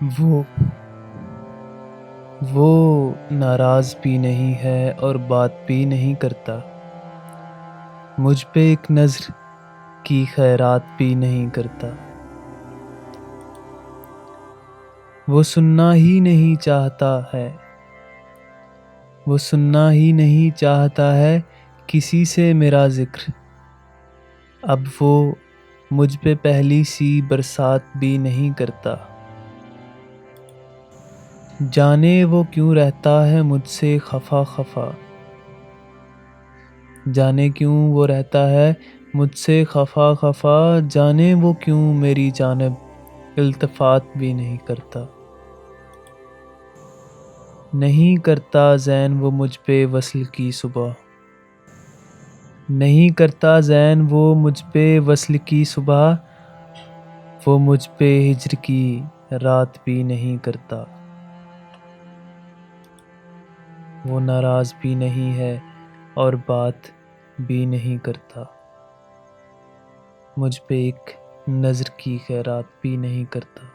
وہ وہ ناراض بھی نہیں ہے اور بات بھی نہیں کرتا، مجھ پہ ایک نظر کی خیرات بھی نہیں کرتا۔ وہ سننا ہی نہیں چاہتا ہے، وہ سننا ہی نہیں چاہتا ہے کسی سے میرا ذکر۔ اب وہ مجھ پہ پہلی سی برسات بھی نہیں کرتا۔ جانے وہ کیوں رہتا ہے مجھ سے خفا خفا، جانے کیوں وہ رہتا ہے مجھ سے خفا خفا، جانے وہ کیوں میری جانب التفات بھی نہیں کرتا۔ نہیں کرتا زین وہ مجھ پہ وصل کی صبح، نہیں کرتا زین وہ مجھ پہ وصل کی صبح، وہ مجھ پہ ہجر کی رات بھی نہیں کرتا۔ وہ ناراض بھی نہیں ہے اور بات بھی نہیں کرتا، مجھ پہ ایک نظر کی خیرات بھی نہیں کرتا۔